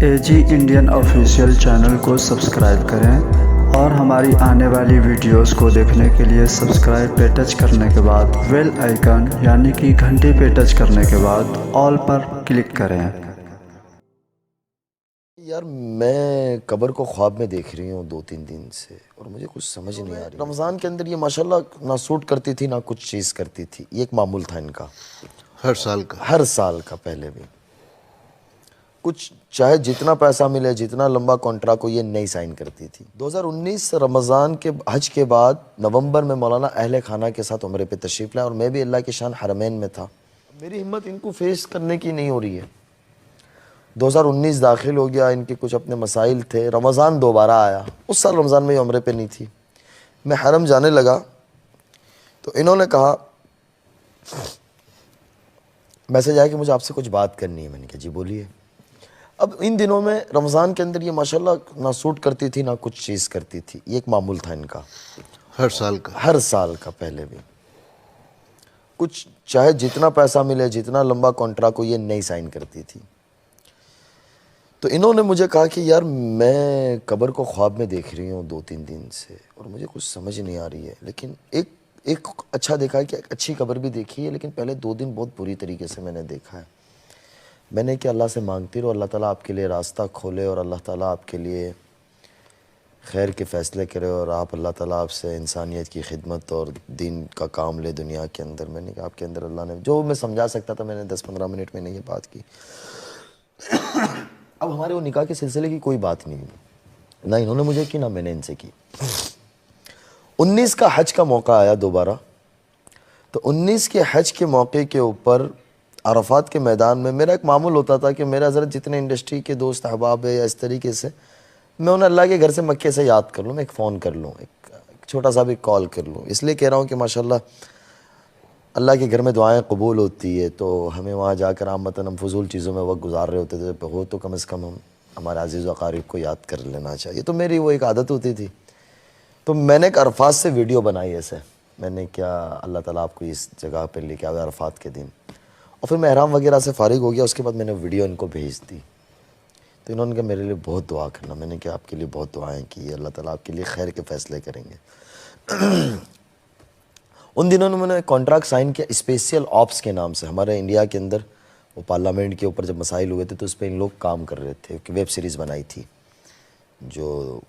एजी Indian official channel को subscribe करें और हमारी आने वाली वीडियोस को देखने के लिए सब्सक्राइब पे टच करने के बाद बेल आइकन यानी कि घंटी पे टच करने के बाद ऑल पर क्लिक करें। यार मैं कब्र को ख्वाब में देख रही हूँ 2-3 दिन से और मुझे कुछ समझ नहीं आ रही। रमज़ान के अंदर ये माशाल्लाह ना सूट करती थी ना कुछ चीज़ करती थी। ये एक मामूल था इनका हर साल का पहले भी कुछ चाहे जितना पैसा मिले जितना लंबा कॉन्ट्रैक्ट हो ये नहीं साइन करती थी। 2019 रमज़ान के हज के बाद नवंबर में मौलाना अहले खाना के साथ उम्रे पे तशरीफ़ लाए और मैं भी अल्लाह के शान हरमैन में था। मेरी हिम्मत इनको फेस करने की नहीं हो रही है। 2019 दाखिल हो गया, इनके कुछ अपने मसाइल थे। रमज़ान दोबारा आया, उस साल रमज़ान में ये उम्रे पे नहीं थी। मैं हरम जाने लगा तो इन्होंने कहा, मैसेज आया कि मुझे आपसे कुछ बात करनी है। मैंने कहा जी बोलिए। अब इन दिनों में रमज़ान के अंदर ये माशाल्लाह ना सूट करती थी ना कुछ चीज़ करती थी। ये एक मामूल था इनका हर साल का पहले भी कुछ चाहे जितना पैसा मिले जितना लंबा कॉन्ट्रैक्ट हो ये नहीं साइन करती थी। तो इन्होंने मुझे कहा कि यार मैं कब्र को ख्वाब में देख रही हूँ 2-3 दिन से और मुझे कुछ समझ नहीं आ रही है। लेकिन एक अच्छा देखा है कि एक अच्छी कब्र भी देखी है, लेकिन पहले 2 दिन बहुत बुरी तरीके से मैंने देखा है। मैंने कि अल्लाह से मांगती रहो, अल्लाह ताला आपके लिए रास्ता खोले और अल्लाह ताला आपके लिए खैर के फ़ैसले करे और आप अल्लाह ताला आपसे इंसानियत की खिदमत और दीन का काम ले दुनिया के अंदर। मैंने कहा आपके अंदर अल्लाह ने जो मैं समझा सकता था मैंने 10-15 मिनट में ये बात की। अब हमारे वो निकाह के सिलसिले की कोई बात नहीं, ना इन्होंने मुझे की ना मैंने इनसे की। 19 का हज का मौका आया दोबारा, तो 19 के हज के मौके के ऊपर अरफात के मैदान में मेरा एक मामूल होता था कि मेरा ज़रा जितने इंडस्ट्री के दोस्त अहबाब है या इस तरीके से मैं उन्हें अल्लाह के घर से मक्के से याद कर लूँ, मैं एक फ़ोन कर लूँ, एक छोटा सा भी कॉल कर लूँ। इसलिए कह रहा हूँ कि माशाल्लाह अल्लाह के घर में दुआएं कबूल होती है, तो हमें वहाँ जाकर आमतन हम फजूल चीज़ों में वक्त गुजार रहे होते थे, हो तो कम से कम हम हमारे अजीज़ व अकारीब को याद कर लेना चाहिए। तो मेरी वो एक आदत होती थी। तो मैंने एक अरफात से वीडियो बनाई ऐसे, मैंने क्या अल्लाह ताला आपको इस जगह पर लेके आया अरफात के दिन, और फिर मैं एहराम वगैरह से फ़ारिग हो गया। उसके बाद मैंने वीडियो इनको भेज दी, तो इन्होंने कहा मेरे लिए बहुत दुआ करना। मैंने कहा आपके लिए बहुत दुआएं की, अल्लाह ताला आपके लिए खैर के फ़ैसले करेंगे। उन दिनों में मैंने कॉन्ट्रैक्ट साइन किया स्पेशल ऑप्स के नाम से। हमारे इंडिया के अंदर वो पार्लियामेंट के ऊपर जब मसाइल हुए थे तो उस पर इन लोग काम कर रहे थे, कि वेब सीरीज़ बनाई थी जो,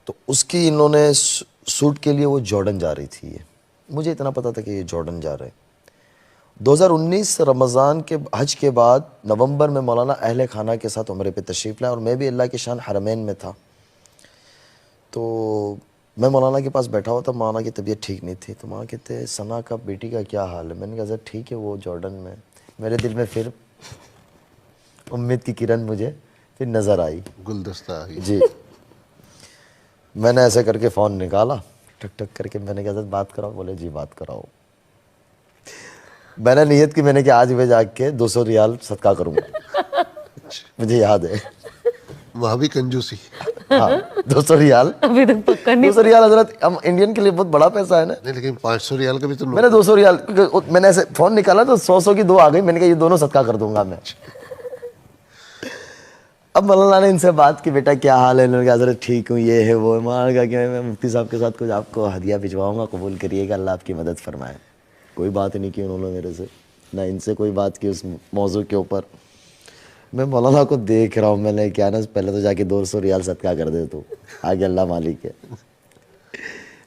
तो उसकी इन्होंने शूट के लिए वो जॉर्डन जा रही थी। ये मुझे इतना पता था कि ये जॉर्डन जा रहे हैं। 2019 रमज़ान के हज के बाद नवंबर में मौलाना अहले खाना के साथ उम्रे पे तशरीफ़ लाए और मैं भी अल्लाह के शान हरमैन में था। तो मैं मौलाना के पास बैठा हुआ था, मौलाना की तबीयत ठीक नहीं थी। तो वहाँ कहते सना का बेटी का क्या हाल है। मैंने कहा सर ठीक है, वो जॉर्डन में। मेरे दिल में फिर उम्मीद की किरण मुझे फिर नज़र आई, गुलदस्ता जी। मैंने ऐसे करके फ़ोन निकाला, टक टक करके। मैंने कहा सर बात कराओ। बोले जी बात कराओ। मैंने नियत की, मैंने कहा आज मैं जाके 200 रियाल सदका करूँगा। मुझे याद है वहाँ भी कंजूसी। हाँ 200 रियाल अभी तक पक्का नहीं। 200 रियाल हजरत हम इंडियन के लिए बहुत बड़ा पैसा है ना। नहीं लेकिन 500 रियाल का भी तो मैंने 200 रियाल, मैंने ऐसे फोन निकाला तो 100 की 2 आ गई। मैंने कहा ये दोनों सदका कर दूंगा मैं। अब मौलाना ने इनसे बात की, बेटा क्या हाल है। इन्होंने कहा हजरत ठीक हूँ, ये है वो है। मौलाना कहा कि मैं मुफ्ती साहब के साथ कुछ आपको हदिया भिजवाऊंगा, कबूल करिएगा, अल्लाह आपकी मदद फरमाए। कोई बात नहीं की उन्होंने मेरे से, ना इनसे कोई बात की उस मौजू के ऊपर। मैं मौलाना को देख रहा हूँ, मैंने क्या ना पहले तो जाके 200 रियाल सदका कर दे तो आगे अल्लाह मालिक है।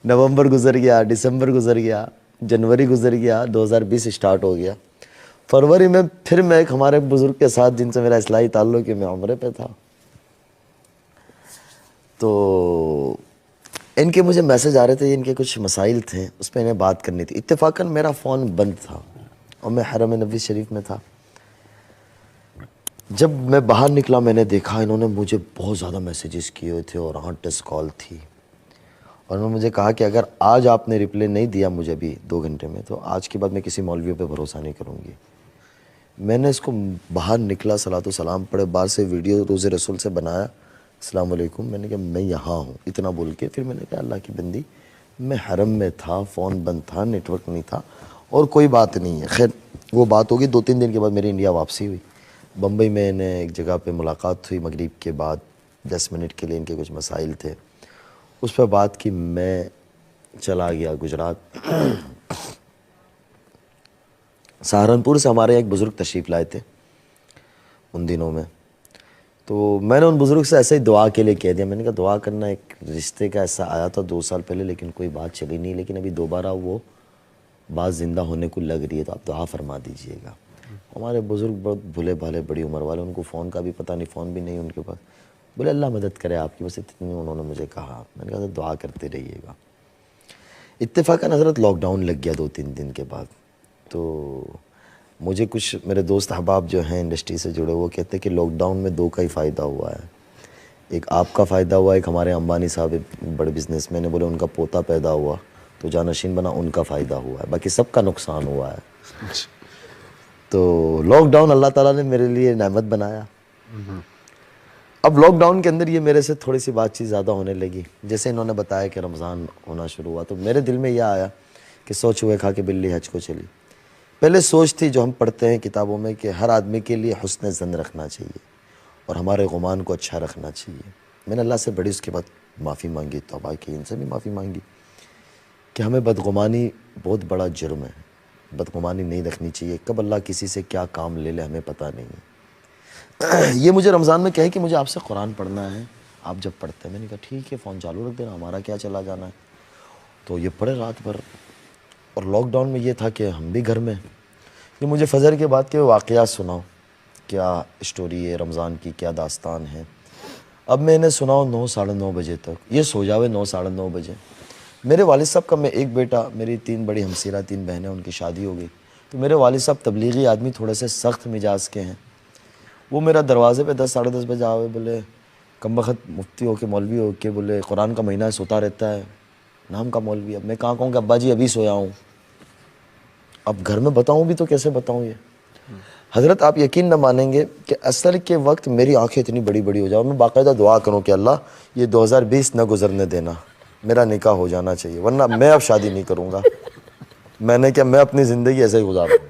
नवंबर गुजर गया, दिसंबर गुजर गया, जनवरी गुजर गया, 2020 स्टार्ट हो गया। फरवरी में फिर मैं एक हमारे बुजुर्ग के साथ जिनसे मेरा इस्लाही ताल्लुक है, मैं उम्रे पे था। तो इनके मुझे मैसेज आ रहे थे, इनके कुछ मसाइल थे, उस पर इन्हें बात करनी थी। इत्तेफाकन मेरा फ़ोन बंद था और मैं हरम नबी शरीफ में था। जब मैं बाहर निकला मैंने देखा इन्होंने मुझे बहुत ज़्यादा मैसेजेस किए हुए थे और 8-10 कॉल थी। और उन्होंने मुझे कहा कि अगर आज आपने रिप्लाई नहीं दिया मुझे भी 2 घंटे में, तो आज के बाद मैं किसी मौलवी पे भरोसा नहीं करूँगी। मैंने इसको बाहर निकला, सलातो सलाम पढ़े, बाहर से वीडियो रोज़े रसूल से बनाया, अस्सलाम वालेकुम। मैंने कहा मैं यहाँ हूँ, इतना बोल के फिर मैंने कहा अल्लाह की बंदी मैं हरम में था, फ़ोन बंद था, नेटवर्क नहीं था और कोई बात नहीं है। खैर वो बात होगी। 2-3 दिन के बाद मेरी इंडिया वापसी हुई। बम्बई में इन्हें एक जगह पे मुलाकात हुई मगरिब के बाद, 10 मिनट के लिए इनके कुछ मसाइल थे, उस पर बात की। मैं चला गया गुजरात। सहारनपुर से हमारे एक बुज़ुर्ग तशरीफ़ लाए थे उन दिनों में, तो मैंने उन बुज़ुर्ग से ऐसे ही दुआ के लिए कह दिया। मैंने कहा दुआ करना, एक रिश्ते का ऐसा आया था 2 साल पहले, लेकिन कोई बात चली नहीं, लेकिन अभी दोबारा वो बात ज़िंदा होने को लग रही है, तो आप दुआ फरमा दीजिएगा। हमारे बुज़ुर्ग बहुत भूले भाले, बड़ी उम्र वाले, उनको फ़ोन का भी पता नहीं, फ़ोन भी नहीं उनके पास। बोले अल्लाह मदद करे आपकी, बस इतनी उन्होंने मुझे कहा। मैंने कहा दुआ करते रहिएगा। इत्तेफाकन हज़रत लॉकडाउन लग गया 2-3 दिन के बाद, तो मुझे कुछ मेरे दोस्त अहबाब जो हैं इंडस्ट्री से जुड़े, वो कहते हैं कि लॉकडाउन में 2 का ही फ़ायदा हुआ है। एक आपका फ़ायदा हुआ, एक हमारे अंबानी साहब बड़े बिजनेसमैन है, बोले उनका पोता पैदा हुआ तो जानशीन बना, उनका फ़ायदा हुआ है, बाकी सबका नुकसान हुआ है। तो लॉकडाउन अल्लाह ताला ने मेरे लिए नेमत बनाया। अब लॉकडाउन के अंदर ये मेरे से थोड़ी सी बातचीत ज़्यादा होने लगी। जैसे इन्होंने बताया कि रमज़ान होना शुरू हुआ, तो मेरे दिल में यह आया कि 100 चूहे खा के बिल्ली हज को चली। पहले सोच थी जो हम पढ़ते हैं किताबों में कि हर आदमी के लिए हुस्न ज़न रखना चाहिए और हमारे गुमान को अच्छा रखना चाहिए। मैंने अल्लाह से बड़ी उसके बाद माफ़ी मांगी, तौबा की, इनसे भी माफ़ी मांगी कि हमें बदगुमानी बहुत बड़ा जुर्म है, बदगुमानी नहीं रखनी चाहिए। कब अल्लाह किसी से क्या काम ले ले हमें पता नहीं है। ये मुझे रमज़ान में कहे कि मुझे आपसे कुरान पढ़ना है, आप जब पढ़ते हैं। मैंने कहा ठीक है, फ़ोन चालू रख देना, हमारा क्या चला जाना है। तो ये पढ़े रात भर। और लॉकडाउन में ये था कि हम भी घर में। ये मुझे फ़जर के बाद के वाक़यात सुनाओ, क्या स्टोरी है रमज़ान की, क्या दास्तान है। अब मैं इन्हें सुनाऊँ 9 साढ़े 9 बजे तक, ये सो जावे 9 साढ़े 9 बजे। मेरे वालिद साहब का मैं एक बेटा, मेरी 3 बड़ी हमसीरा 3 बहनें, उनकी शादी हो गई। तो मेरे वालिद साहब तबलीगी आदमी, थोड़े से सख्त मिजाज के हैं। वो मेरा दरवाज़े पे 10 साढ़े 10 बजे आवे, बोले कमबख्त मुफ्ती हो के मौलवी हो के, बोले कुरान का महीना सोता रहता है, नाम का मौलवी। अब मैं कहाँ कहूँ कि अब्बा जी अभी सोया हूँ। अब घर में बताऊँ भी तो कैसे बताऊँ ये। हज़रत आप यकीन न मानेंगे कि असर के वक्त मेरी आंखें इतनी बड़ी बड़ी हो जाए और मैं बाकायदा दुआ करूँ कि अल्लाह ये 2020 न गुजरने देना, मेरा निकाह हो जाना चाहिए, वरना मैं अब शादी नहीं करूँगा। मैंने क्या, मैं अपनी ज़िंदगी ऐसे ही गुजारूँगा।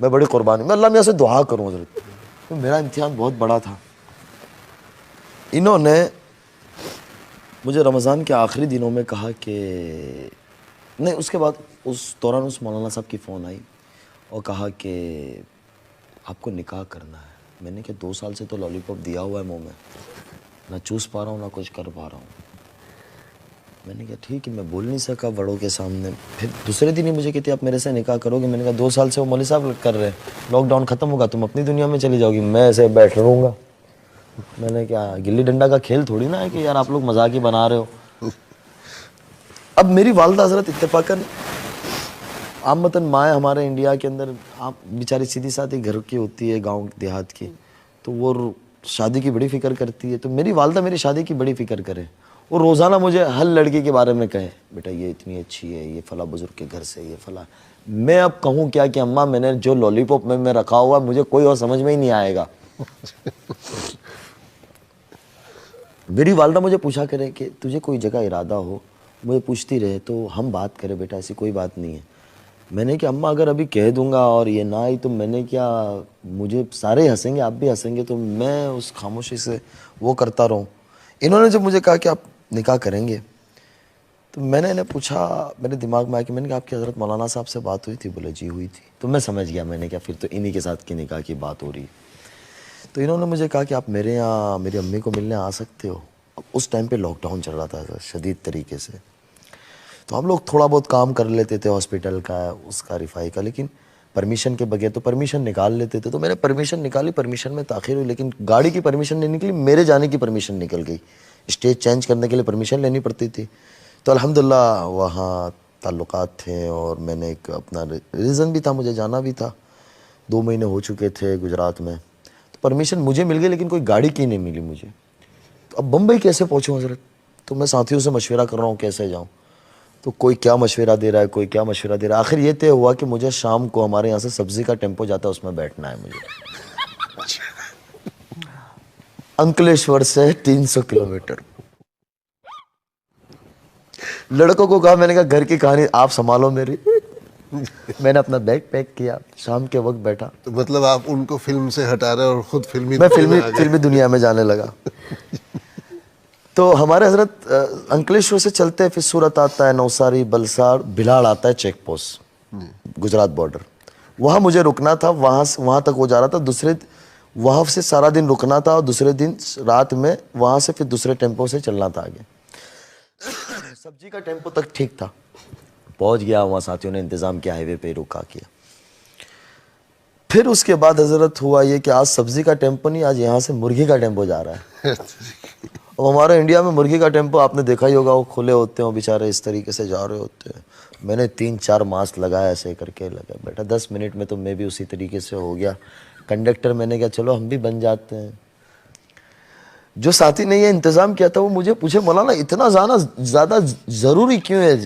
मैं बड़ी कुर्बानी, मैं अल्लाह में ऐसे दुआ करूँ हज़रत। तो मेरा इम्तिहान बहुत बड़ा था। इन्होंने मुझे रमज़ान के आखिरी दिनों में कहा कि नहीं, उसके बाद उस दौरान उस मौलाना साहब की फ़ोन आई और कहा कि आपको निकाह करना है। मैंने कहा 2 साल से तो लॉलीपॉप दिया हुआ है मुंह में, ना चूस पा रहा हूँ ना कुछ कर पा रहा हूँ। मैंने कहा ठीक है, मैं बोल नहीं सका बड़ों के सामने। फिर दूसरे दिन ही मुझे कहती आप मेरे से निकाह करोगे। मैंने कहा 2 साल से वो मौलवी साहब कर रहे हैं, लॉकडाउन ख़त्म होगा तुम अपनी दुनिया में चली जाओगी, मैं ऐसे बैठ रहूँगा। मैंने क्या, गिल्ली डंडा का खेल थोड़ी ना है कि यार आप लोग मजाक ही बना रहे हो। अब मेरी वालदा हज़रत इत्तेफाकन आमतन माएँ हमारे इंडिया के अंदर आप बेचारी सीधी सादी घर की होती है, गांव देहात की, तो वो शादी की बड़ी फ़िक्र करती है। तो मेरी वालदा मेरी शादी की बड़ी फ़िक्र करे, वो रोज़ाना मुझे हर लड़की के बारे में कहे बेटा ये इतनी अच्छी है, ये फ़ला बुज़ुर्ग के घर से, ये फ़ला। मैं अब कहूँ क्या कि अम्मा मैंने जो लॉलीपॉप में रखा हुआ मुझे कोई और समझ में ही नहीं आएगा। मेरी वालदा मुझे पूछा करे कि तुझे कोई जगह इरादा हो, मुझे पूछती रहे तो हम बात करें बेटा, ऐसी कोई बात नहीं है। मैंने कि अम्मा अगर अभी कह दूंगा और ये ना आई तो मैंने क्या, मुझे सारे हंसेंगे, आप भी हंसेंगे, तो मैं उस खामोशी से वो करता रहूं। इन्होंने जब मुझे कहा कि आप निकाह करेंगे, तो मैंने इन्हें पूछा, मेरे दिमाग में आया कि मैंने कहा आपकी हज़रत मौलाना साहब से बात हुई थी? बोले जी हुई थी। तो मैं समझ गया, मैंने क्या फिर तो इन्हीं के साथ की निकाह की बात हो रही। तो इन्होंने मुझे कहा कि आप मेरे यहाँ मेरी अम्मी को मिलने आ सकते हो। अब उस टाइम पे लॉकडाउन चल रहा था शदीद तरीके से, तो हम लोग थोड़ा बहुत काम कर लेते थे हॉस्पिटल का, उसका रिफाई का, लेकिन परमिशन के बगैर तो परमिशन निकाल लेते थे। तो मैंने परमिशन निकाली, परमिशन में ताख़ीर हुई, लेकिन गाड़ी की परमिशन नहीं निकली, मेरे जाने की परमिशन निकल गई। स्टेज चेंज करने के लिए परमिशन लेनी पड़ती थी। तो अल्हम्दुलिल्लाह वहाँ ताल्लुकात थे और मैंने एक अपना रीज़न भी था, मुझे जाना भी था। 2 महीने हो चुके थे गुजरात में, तो परमिशन मुझे मिल गई, लेकिन कोई गाड़ी की नहीं मिली मुझे। तो अब बम्बई कैसे पहुँचूँ हज़रत? तो मैं साथियों से मशवरा कर रहा हूँ कैसे जाऊँ, तो कोई क्या मशवरा दे रहा है, कोई क्या मशवरा दे रहा है। आखिर ये तय हुआ कि मुझे शाम को हमारे यहाँ से सब्ज़ी का टेम्पो जाता है, उसमें बैठना है मुझे। अंकलेश्वर से 300 किलोमीटर। लड़कों को कहा, मैंने कहा घर की कहानी आप संभालो मेरी, मैंने अपना बैग पैक किया, शाम के वक्त बैठा, तो मतलब आप उनको फिल्म से हटा रहे और खुद मैं फिल्मी दुनिया में जाने लगा। तो हमारे हजरत अंकलेश्वर से चलते हैं, फिर सूरत आता है, नौसारी, बलसाड़, भिलाड़ आता है, चेक पोस्ट गुजरात बॉर्डर, वहाँ मुझे रुकना था। वहाँ तक वो जा रहा था, दूसरे वहाँ से सारा दिन रुकना था और दूसरे दिन रात में वहाँ से फिर दूसरे टेम्पो से चलना था आगे। सब्जी का टेम्पो तक ठीक था, पहुँच गया, वहाँ साथियों ने इंतज़ाम किया, हाईवे पे रुका किया। फिर उसके बाद हजरत हुआ ये कि आज सब्जी का टेम्पो नहीं, आज यहाँ से मुर्गी का टेम्पो जा रहा है। अब हमारे इंडिया में मुर्गी का टेम्पो आपने देखा ही होगा, वो खुले होते हैं, बेचारे इस तरीके से जा रहे होते हैं। मैंने 3-4 मास्क लगाया, ऐसे करके लगा बैठा। 10 मिनट में तो मैं भी उसी तरीके से हो गया। कंडक्टर मैंने कहा चलो हम भी बन जाते हैं। जो साथी ने ये इंतज़ाम किया था वो मुझे पूछे, मौलाना इतना ज़्यादा ज़रूरी क्यों है,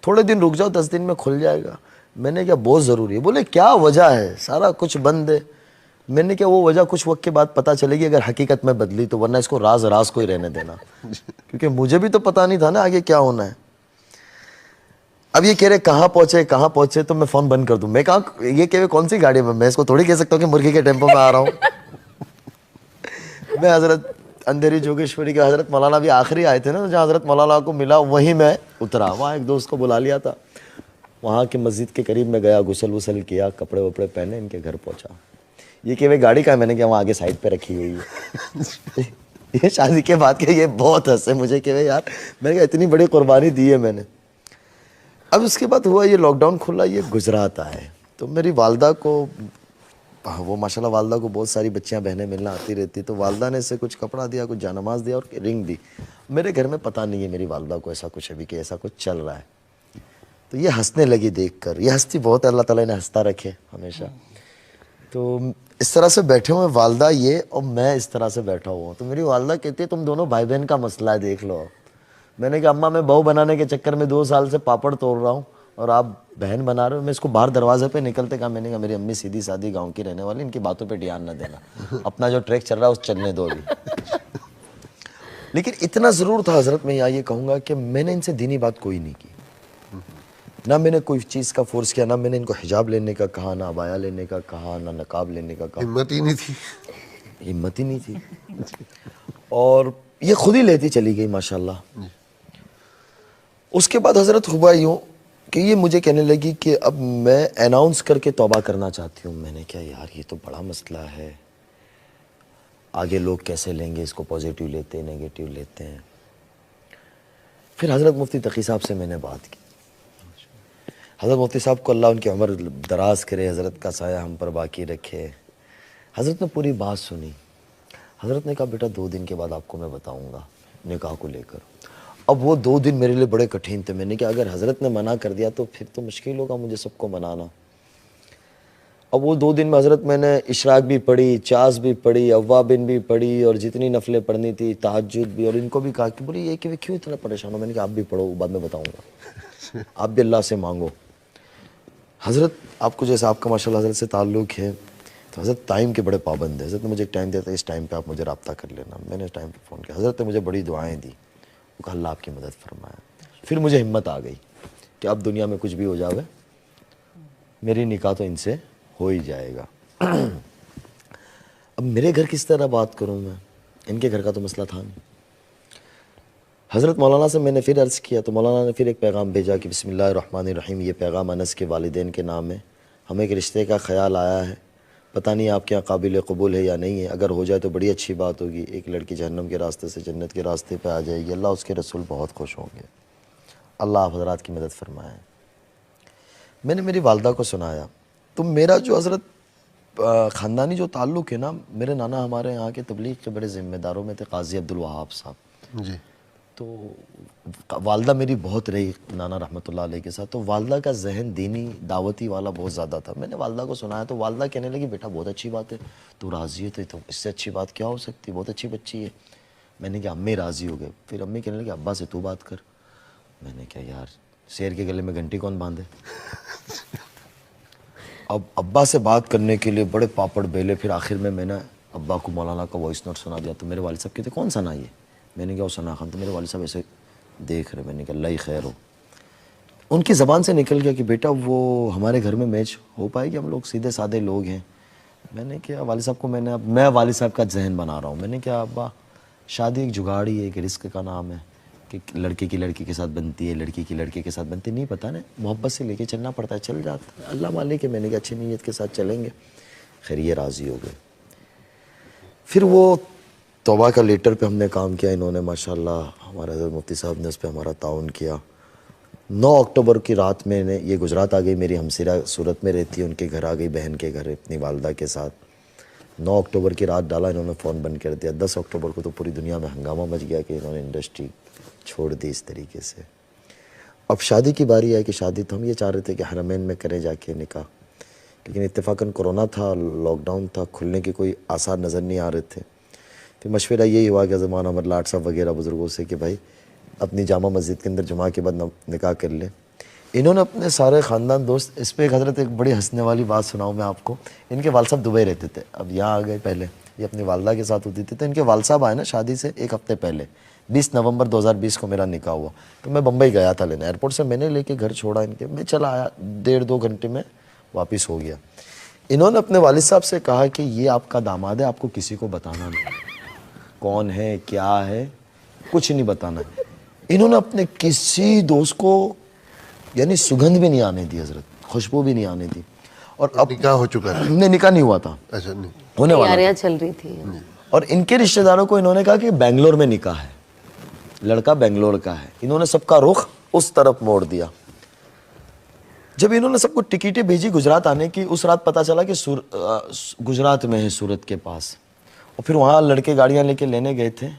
थोड़े दिन रुक जाओ, 10 दिन में खुल जाएगा। मैंने कहा बहुत ज़रूरी है। बोले क्या वजह है, सारा कुछ बंद है। मैंने क्या, वो वजह कुछ वक्त के बाद पता चलेगी अगर हकीकत में बदली तो, वरना इसको राज को ही रहने देना, क्योंकि मुझे भी तो पता नहीं था ना आगे क्या होना है। अब ये कह रहे कहाँ पहुंचे, तो मैं फ़ोन बंद कर दूं। मैं कहा ये कह रहे कौन सी गाड़ी में, मैं इसको थोड़ी कह सकता हूँ कि मुर्गी के टेम्पो में आ रहा हूँ। मैं हज़रत अंधेरी जोगेश्वरी के हज़रत मौलाना भी आखिरी आए थे ना, जहाँ हज़रत मौलाना को मिला वहीं मैं उतरा। वहाँ एक दोस्त को बुला लिया था, वहाँ के मस्जिद के करीब में गया, गुसल वुसल किया, कपड़े वपड़े पहने, इनके घर पहुँचा। ये कि भाई गाड़ी का है, मैंने क्या वहाँ आगे साइड पे रखी हुई है। ये शादी के बाद के ये बहुत हंसे मुझे कि भाई यार, मैंने कहा इतनी बड़ी कुर्बानी दी है मैंने। अब उसके बाद हुआ ये लॉकडाउन खुला, ये गुजरात आए, तो मेरी वालदा को, वो माशाल्लाह वालदा को बहुत सारी बच्चियां बहनें मिलना आती रहती, तो वालदा ने इसे कुछ कपड़ा दिया, कुछ जानमाज दिया और रिंग दी। मेरे घर में पता नहीं है मेरी वालदा को ऐसा कुछ अभी कि ऐसा कुछ चल रहा है। तो ये हंसने लगी देखकर, ये हंसती बहुत, अल्लाह ताला ने हंसता रखे हमेशा। तो इस तरह से बैठे हुए वालदा ये और मैं इस तरह से बैठा हुआ हूँ। तो मेरी वालदा कहती है तुम दोनों भाई बहन का मसला है, देख लो। मैंने कहा अम्मा मैं बहू बनाने के चक्कर में 2 साल से पापड़ तोड़ रहा हूँ और आप बहन बना रहे हो। मैं इसको बाहर दरवाजे पे निकलते कहा, मैंने कहा मेरी अम्मी सीधी सादी गांव की रहने वाली, इनकी बातों पे ध्यान न देना, अपना जो ट्रैक चल रहा है उस चलने दो अभी। लेकिन इतना ज़रूर था हज़रत, मैं यहाँ ये कहूँगा कि मैंने इनसे दीनी बात कोई नहीं की, ना मैंने कोई चीज़ का फोर्स किया, ना मैंने इनको हिजाब लेने का कहा, ना अबाया लेने का कहा, ना नकाब लेने का कहा। हिम्मत ही नहीं थी, हिम्मत ही नहीं थी। और ये खुद ही लेती चली गई माशाल्लाह। उसके बाद हज़रत हुआ यूँ कि ये मुझे कहने लगी कि अब मैं अनाउंस करके तौबा करना चाहती हूँ। मैंने क्या यार ये तो बड़ा मसला है, आगे लोग कैसे लेंगे इसको, पॉजिटिव लेते हैं नेगेटिव लेते हैं। फिर हज़रत मुफ्ती तकी साहब से मैंने बात की। हज़रत मुफ्ती साहब को अल्लाह उनकी उम्र दराज करे, हज़रत का साया हम पर बाकी रखे। हज़रत ने पूरी बात सुनी। हज़रत ने कहा बेटा 2 दिन के बाद आपको मैं बताऊँगा निकाह को लेकर। अब वो 2 दिन मेरे लिए बड़े कठिन थे। मैंने कहा अगर हज़रत ने मना कर दिया तो फिर तो मुश्किल होगा मुझे सबको मनाना। अब वो 2 दिन में हज़रत मैंने इशराक भी पढ़ी, चास भी पढ़ी, अव्वाबिन भी पढ़ी और जितनी नफलें पढ़नी थी, तहज्जुद भी। और इनको भी कहा कि बोले ये कि वे क्यों इतना परेशान हो। मैंने कहा आप भी पढ़ो, बाद में बताऊँगा, आप भी अल्लाह से मांगो। हज़रत आपको जैसे आपका माशाल्लाह हज़रत से ताल्लुक़ है, तो हज़रत टाइम के बड़े पाबंद है। हज़रत ने मुझे एक टाइम दिया था, इस टाइम पे आप मुझे रब्ता कर लेना। मैंने इस टाइम पे फ़ोन किया, हज़रत ने मुझे बड़ी दुआएं दी, वो कहा अल्लाह आपकी मदद फरमाया। फिर मुझे हिम्मत आ गई कि अब दुनिया में कुछ भी हो जावे मेरी निकाह तो इनसे हो ही जाएगा। अब मेरे घर किस तरह बात करूँ मैं, इनके घर का तो मसला था नहीं। हज़रत मौलाना से मैंने फिर अर्ज़ किया तो मौलाना ने फिर एक पैगाम भेजा कि बिस्मिल्लाहिर्रहमानिर्रहीम, ये पैगाम अनस के वालिदैन के नाम है, हमें एक रिश्ते का ख्याल आया है, पता नहीं आपके यहाँ काबिल कबूल है या नहीं है, अगर हो जाए तो बड़ी अच्छी बात होगी। एक लड़की जहन्नम के रास्ते से जन्नत के रास्ते पे आ जाएगी, अल्लाह उसके रसूल बहुत खुश होंगे, अल्लाह आप हज़रात की मदद फरमाए। मैंने मेरी वालदा को सुनाया। तो मेरा जो हज़रत ख़ानदानी जो ताल्लुक़ है ना, मेरे नाना हमारे यहाँ के तबलीग के बड़े ज़िम्मेदारों में थे, काजी अब्दुल वहाब साहब जी। तो वालदा मेरी बहुत रही नाना रहमतुल्लाह अलैह के साथ, तो वालदा का जहन दीनी दावती वाला बहुत ज़्यादा था। मैंने वालदा को सुनाया तो वालदा कहने लगी बेटा बहुत अच्छी बात है, तू राज़ी है तो इससे अच्छी बात क्या हो सकती है, बहुत अच्छी बच्ची है। मैंने कहा अम्मी राज़ी हो गए। फिर अम्मी कहने लगी अब्बा से तू बात कर। मैंने कहा यार शेर के गले में घंटी कौन बांधे। अब अब्बा से बात करने के लिए बड़े पापड़ बेले। फिर आखिर में मैंने अब्बा को मौलाना का वॉइस नोट सुना दिया। तो मेरे वालिद साहब कहते कौन सना ये, मैंने कहा वो सना खान। तो मेरे वालिद साहब ऐसे देख रहे, मैंने कहा अल्लाह ही खैर हो। उनकी ज़बान से निकल गया कि बेटा वो हमारे घर में मैच हो पाएगी, हम लोग सीधे साधे लोग हैं। मैंने कहा वालिद साहब को मैं वालिद साहब का जहन बना रहा हूँ। मैंने कहा अब्बा शादी एक जुगाड़ी है, एक रिस्क का नाम है कि लड़के की लड़की के साथ बनती है, लड़की की लड़के के साथ बनती नहीं, पता नहीं, मोहब्बत से लेके चलना पड़ता है, चल जाता है, अल्लाह मालिक है। मैंने कहा अच्छी नीयत के साथ चलेंगे। खैर ये राज़ी हो गए। फिर वो तौबा का लेटर पे हमने काम किया, इन्होंने माशाल्लाह हमारे हज़रत मुफ्ती साहब ने उस पर हमारा ताउन किया। 9 अक्टूबर की रात में ये गुजरात आ गई, मेरी हमसिरा सूरत में रहती है, उनके घर आ गई, बहन के घर अपनी वालदा के साथ। 9 अक्टूबर की रात डाला, इन्होंने फ़ोन बंद कर दिया। 10 अक्टूबर को तो पूरी दुनिया में हंगामा मच गया कि इन्होंने इंडस्ट्री छोड़ दी इस तरीके से। अब शादी की बारी है कि शादी तो हम ये चाह रहे थे कि हरमैन में करें जाके निकाह, लेकिन इत्तेफाकन कोरोना था, लॉकडाउन था, खुलने के कोई आसार नज़र नहीं आ रहे थे। फिर मशवरा यही हुआ कि ज़मान अमर लाट साहब वगैरह बुज़ुर्गों से कि भाई अपनी जामा मस्जिद के अंदर जुमा के बाद निकाह कर ले। इन्होंने अपने सारे ख़ानदान दोस्त, इस पर एक हज़रत एक बड़ी हंसने वाली बात सुनाऊँ मैं आपको। इनके वाल साहब दुबई रहते थे, अब यहाँ आ गए। पहले ये अपनी वालदा के साथ होती थी, तो इनके वाल साहब आए ना शादी से 1 हफ़्ते पहले, 20 नवंबर 2020 को मेरा निकाह हुआ। तो मैं बम्बई गया था लेने, एयरपोर्ट से मैंने लेके घर छोड़ा इनके, मैं चला आया, 1.5-2 घंटे में वापस हो गया। इन्होंने अपने वालिद साहब से कहा कि ये आपका दामाद है, आपको किसी को बताना नहीं, कौन है क्या है कुछ नहीं बताना है। इन्होंने अपने किसी दोस्त को यानी सुगंध भी नहीं आने दी, हजरत खुशबू भी नहीं आने दी। और अब निकाह हो चुका है? नहीं, निकाह नहीं हुआ था, अच्छा, नहीं होने वाला तैयारियां चल रही थी। और इनके रिश्तेदारों को इन्होंने कहा कि बेंगलोर में निकाह है, लड़का बेंगलोर का है। इन्होंने सबका रुख उस तरफ मोड़ दिया। जब इन्होंने सबको टिकटें भेजी गुजरात आने की, उस रात पता चला कि गुजरात में है, सूरत के पास। और फिर वहाँ लड़के गाड़ियाँ लेके लेने गए थे।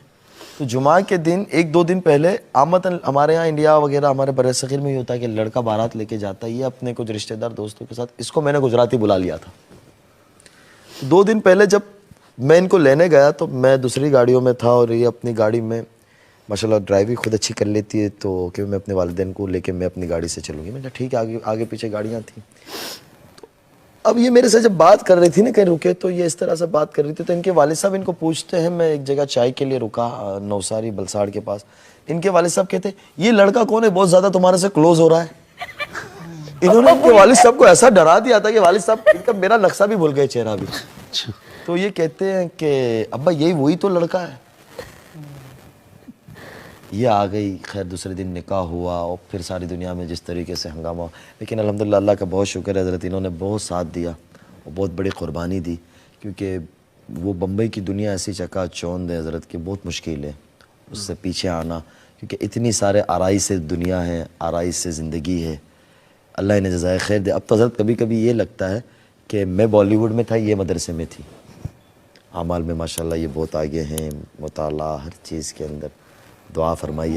तो जुमा के दिन 1-2 दिन पहले आमतन हमारे यहाँ इंडिया वगैरह हमारे बरसग़ीर में ही होता है कि लड़का बारात लेके जाता है, ये अपने कुछ रिश्तेदार दोस्तों के साथ। इसको मैंने गुजराती बुला लिया था। 2 दिन पहले जब मैं इनको लेने गया तो मैं दूसरी गाड़ियों में था और ये अपनी गाड़ी में, माशाल्लाह ड्राइविंग खुद अच्छी कर लेती है, तो कि मैं अपने वालिदैन को लेके मैं अपनी गाड़ी से चलूँगी। मैंने कहा ठीक है, आगे पीछे गाड़ियाँ थी। अब ये मेरे से जब बात कर रही थी ना, कहीं रुके, तो ये इस तरह से बात कर रही थी। तो इनके वालिद साहब इनको पूछते हैं, मैं एक जगह चाय के लिए रुका नवसारी बलसाड़ के पास। इनके वालिद साहब कहते ये लड़का कौन है, बहुत ज्यादा तुम्हारे से क्लोज हो रहा है। इन्होंने इनके वालिद साहब को ऐसा डरा दिया था कि वालिद साहब इनका मेरा नक्शा भी भूल गए, चेहरा भी। तो ये कहते हैं कि अब्बा यही वही तो लड़का है। ये आ गई। खैर दूसरे दिन निकाह हुआ और फिर सारी दुनिया में जिस तरीके से हंगामा, लेकिन अल्हम्दुलिल्लाह अल्लाह का बहुत शुक्र है, हज़रत इन्होंने बहुत साथ दिया और बहुत बड़ी क़ुरबानी दी, क्योंकि वो बम्बई की दुनिया ऐसी चकाचौंध है हज़रत की, बहुत मुश्किल है उससे पीछे आना, क्योंकि इतनी सारे आराई से दुनिया है, आराई से ज़िंदगी है। अल्लाह इन्हें जज़ाए खैर दे। अब तो हज़रत कभी कभी ये लगता है कि मैं बॉलीवुड में था, ये मदरसे में थी। अमाल में माशाल्लाह ये बहुत आगे हैं, मुताला हर चीज़ के अंदर। दुआ फरमाइए।